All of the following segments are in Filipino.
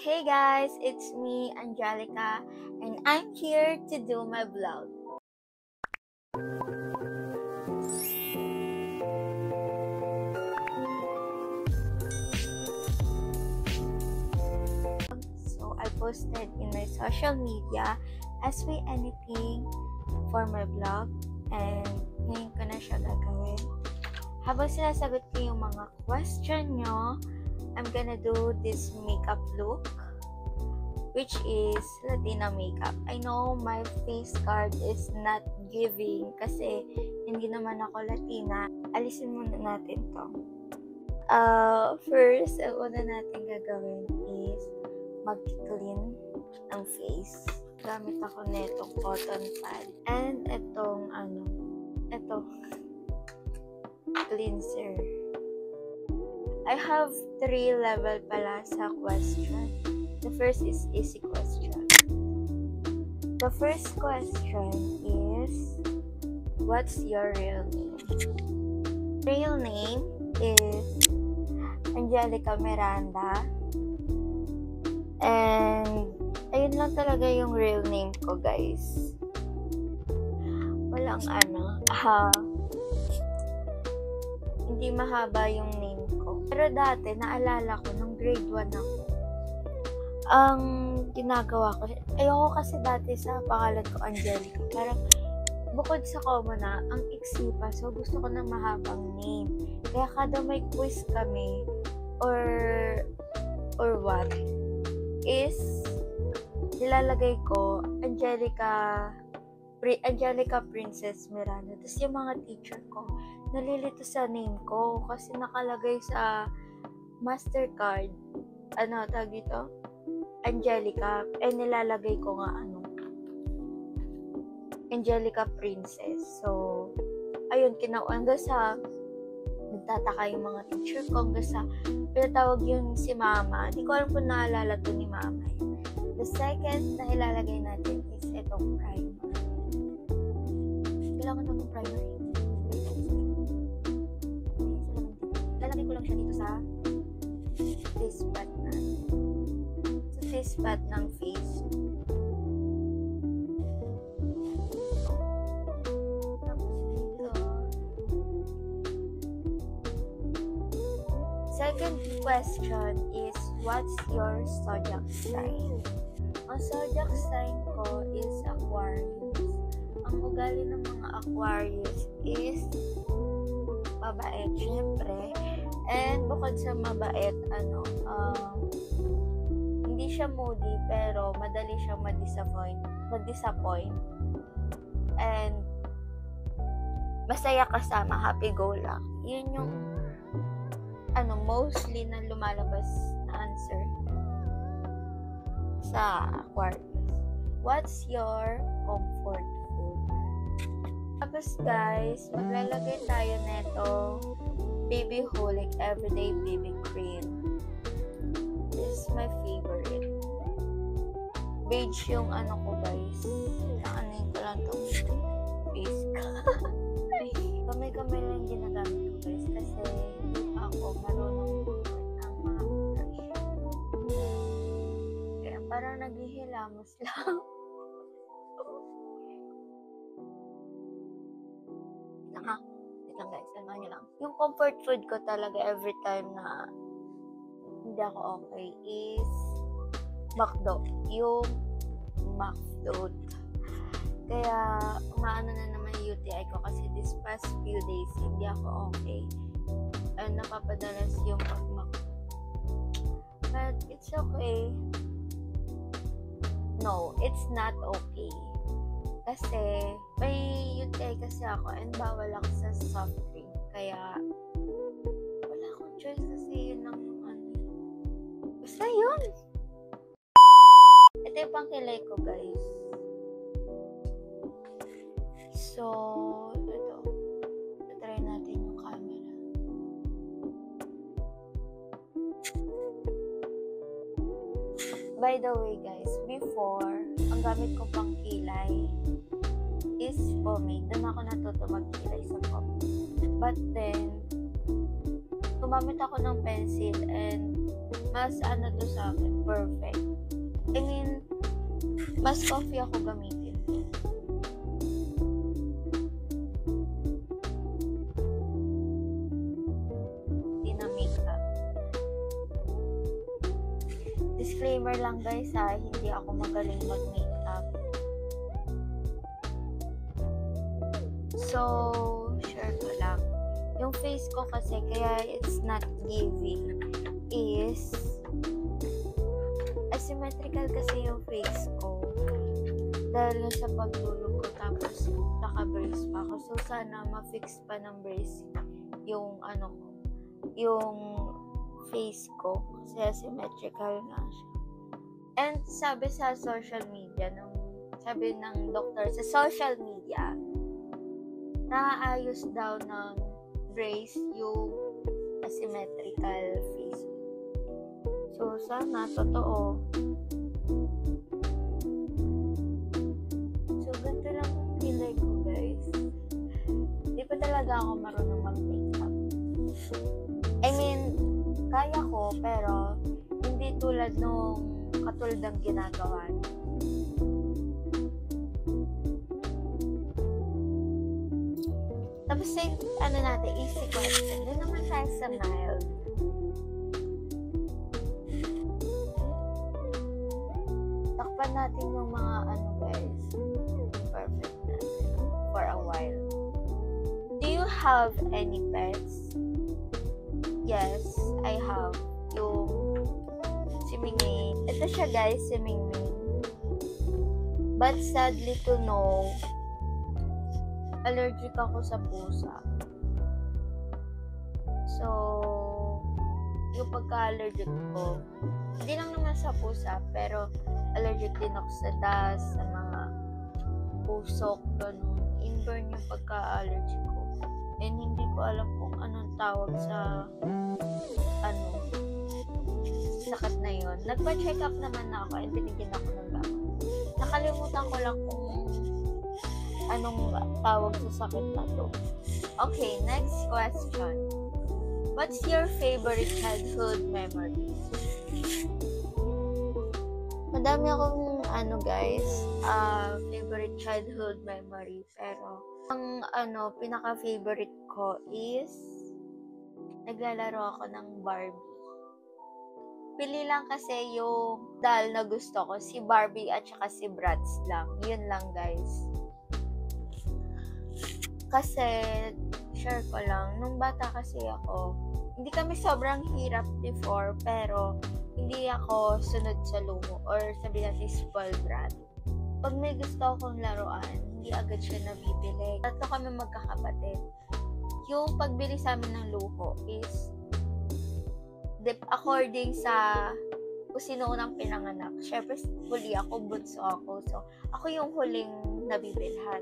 Hey guys, it's me, Angelica, and I'm here to do my vlog. So I posted in my social media, ask me anything for my vlog, and ngayon ko na siya gagawin. Habang sinasagot ko yung mga question nyo, I'm gonna do this makeup look, which is Latina makeup. I know my face card is not giving kasi hindi naman ako Latina. Alisin muna natin to. First, ang una natin gagawin is mag-clean ng face. Gamit ako netong cotton pad. And itong cleanser. I have 3 level pala sa question. The first is easy question. The first question is, what's your real name? Real name is Angelica Miranda. And ayun lang talaga yung real name ko, guys. Walang hindi mahaba yung name ko. Pero dati, naalala ko, nung grade 1 ako, ang ginagawa ko, ayoko kasi dati sa pangalan ko, Angelica. Parang, bukod sa common na, ang iksi pa. So, gusto ko ng mahabang name. Kaya kada may quiz kami, or what, is, nilalagay ko, Angelica Princess Miranda. Tapos yung mga teacher ko, nalilito sa name ko kasi nakalagay sa Mastercard, tawag dito? Angelica. Nilalagay ko nga Angelica Princess. So, ayun, hanggang sa nagtataka yung mga teacher ko, hanggang sa pinatawag yung si Mama. Hindi ko alam kung naalala to ni Mama. The second na ilalagay natin is itong primer. Kailangan naman primer. Lalagay ko lang siya dito sa face pad ng face. Second question is, what's your zodiac sign? Ang zodiac sign ko is Aquarius. Ang ugali ng mga Aquarius is mabait, syempre. And bukod sa mabait, hindi siya moody, pero madali siyang mag-disappoint. And masaya kasama, happy-go-lucky. Yun yung mostly na lumalabas na answer sa Aquarius. What's your comfort food? Tapos guys, maglalagay tayo neto Baby Holic Everyday Baby Cream. This is my favorite. Beige yung ko, guys. Anin ko lang itong face ko. Kamay-kamay lang ginagamit ko, guys, kasi hindi pa ako marunong ng mga brush. Kaya parang naghihilamos lang. Wait lang guys, ano nyo lang. Yung comfort food ko talaga every time na hindi ako okay is McDo. Yung McDo. Kaya umaano na naman yung UTI ko kasi this past few days hindi ako okay. And napapadalas yung pag-McDo. But it's okay. No, it's not okay. Kasi may UTI kasi ako and bawal ako sa soft drink. Kaya wala akong choice kasi yun ang basta yun. Ito yung pangkilay ko, guys. So, ito. Try natin yung camera. By the way, guys, before, ang gamit ko pang kilay is pomade. Doon ako natuto magkilay sa pomade. But then, gumamit ako ng pencil and mas ano to sa akin, perfect. I mean, mas coffee ako gamitin. Hindi na makeup. Disclaimer lang guys ha, hindi ako magaling mag-makeup. So, share ko lang. Yung face ko kasi, kaya it's not giving, is asymmetrical kasi yung face ko. Dahil sa pagtulog ko, tapos naka-brace pa ako. So, sana ma-fix pa ng brace yung yung face ko. Kasi asymmetrical nga siya. And sabi sa social media, sabi ng doktor sa social media, naaayos daw ng brace yung asymmetrical face. So, sana totoo. So, ganito lang yung kilay ko, guys. Hindi pa talaga ako marunong mag-makeup. I mean, kaya ko, pero hindi tulad nung katulad ng ginagawa niya. Tapos natin, easy question. Doon naman tayo sa mild. Takpan natin yung mga guys. Perfect natin. For a while. Do you have any pets? Yes, I have. Yung si Mingming. Ito siya guys, si Mingming. But sadly to know, allergic ako sa pusa. So, yung pagka-allergic ko, hindi lang naman sa pusa, pero allergic din ako sa dust, sa mga pusok, ganun. Inborn yung pagka-allergic ko. And hindi ko alam kung anong tawag sa sakit na yun. Nagpa-check up naman na ako and binigyan ako ng gamot. Nakalimutan ko lang kung anong tawag sa sakit na to. Okay, next question. What's your favorite childhood memory? Madami akong guys, favorite childhood memory, pero ang pinaka-favorite ko is naglalaro ako ng Barbie. Pili lang kasi yung doll na gusto ko, si Barbie at saka si Bratz lang. Yun lang guys. Kasi, share ko lang, nung bata kasi ako, hindi kami sobrang hirap before, pero hindi ako sunod sa lumo or sabi natin spoiled brat. Pag may gusto akong laruan, hindi agad siya nabibili. Tatlo kami magkakapatid. Yung pagbili sa amin ng luho is according sa kung sino unang pinanganak. Syempre, huli ako, bunso ako. So, ako yung huling nabibilhan.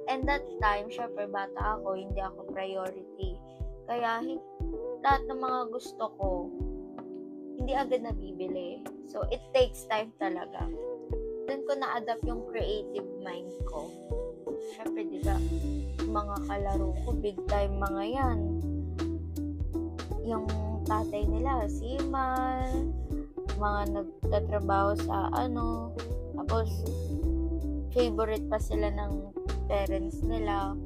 And that time, syempre, bata ako, hindi ako priority. Kaya, lahat ng mga gusto ko, hindi agad nabibili. So, it takes time talaga. Doon ko na-adapt yung creative mind ko. Syempre, diba, mga kalaro ko, big time mga yan. Yung tatay nila, seaman, mga nagtatrabaho sa tapos, favorite pa sila ng parents nila.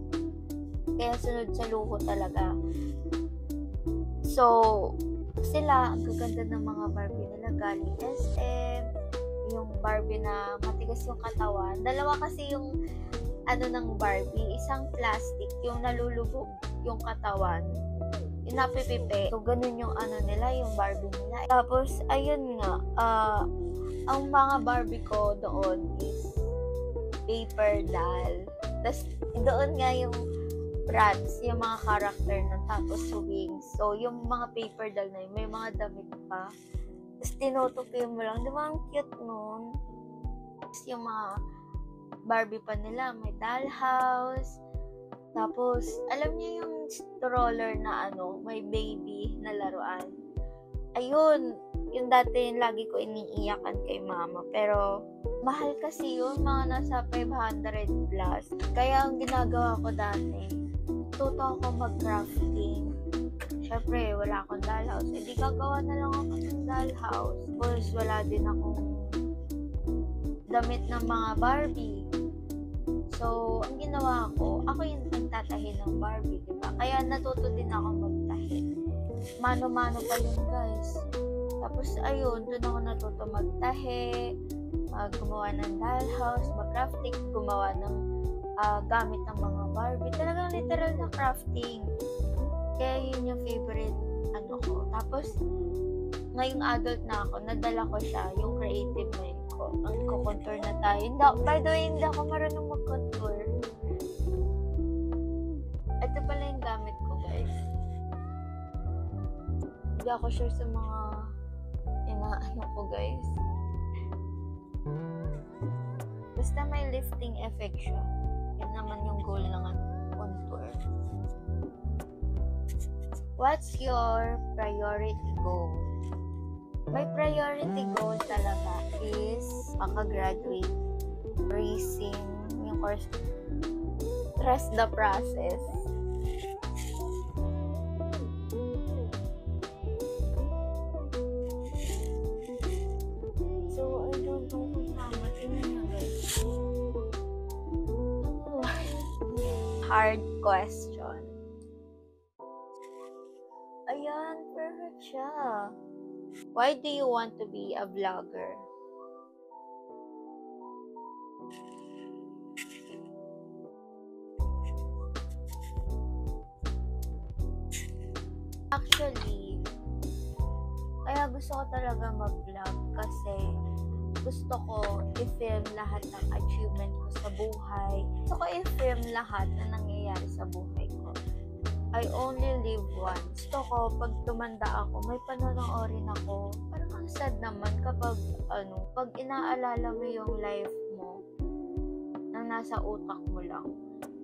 Kaya sunod sa luho talaga. So, sila, ang gaganda ng mga Barbie nila galing SM, yung Barbie na matigas yung katawan. Dalawa kasi yung ng Barbie, isang plastic, yung nalulubog yung katawan, yung napipipi. So, ganun yung nila, yung Barbie nila. Tapos, ayun nga, ang mga Barbie ko doon is paper doll. Tapos, doon nga yung Bratz, yung mga character nun, tapos wings. So, yung mga paper doll na yun, may mga damit pa. Tapos, tinutupi mo lang. Diba, ang cute nun? Tapos, yung mga Barbie pa nila, may dollhouse. Tapos, alam niyo yung stroller na may baby na laruan. Ayun, yung dati yung lagi ko iniiyakan kay mama. Pero, mahal kasi yun, mga nasa 500 plus. Kaya, ang ginagawa ko dati, tuto ako mag-crafting. syempre, wala akong dollhouse. Eh, di gagawa na lang ako ng dollhouse. Tapos, wala din akong damit ng mga Barbie. So, ang ginawa ko, ako yung nagtatahi ng Barbie, diba? Kaya natuto din ako magtahi. Mano-mano pa yun, guys. Tapos, ayun, doon ako natuto magtahi, gumawa ng dollhouse, mag-crafting, gumawa ng gamit ng mga Barbie. Talagang literal na crafting. Kaya yun yung favorite ko. Tapos, ngayong adult na ako, nadala ko siya, yung creative mind ko. Ang contour na tayo. By the way, hindi ako marunong mag-contour. Ito pala yung gamit ko, guys. Hindi ako sure sa mga inaano ko, guys. Basta may lifting effect siya. Yan naman yung goal ng contour. What's your priority goal? My priority goal talaga is makagraduate, racing, yung course, trust the process. So, I don't know kung tama. Tingnan nyo, guys. Hard question. Ayan, perfect siya. Why do you want to be a vlogger? Actually, kaya gusto ko talaga mag-vlog kasi gusto ko i-film lahat ng achievement ko sa buhay. Gusto ko i-film lahat na nangyayari sa buhay ko. I only live once. Gusto ko, pag tumanda ako, may panonoorin ako. Parang ang sad naman kapag, pag inaalala mo yung life mo, nang nasa utak mo lang.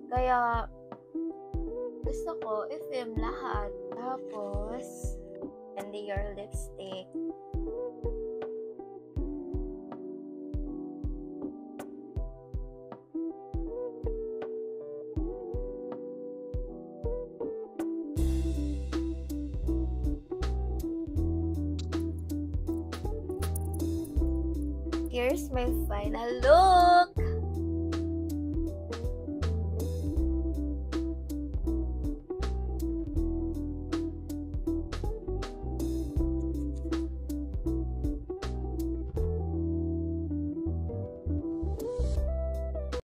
Kaya, gusto ko, i-film lahat. Tapos, candy your lipstick. Here's my final look!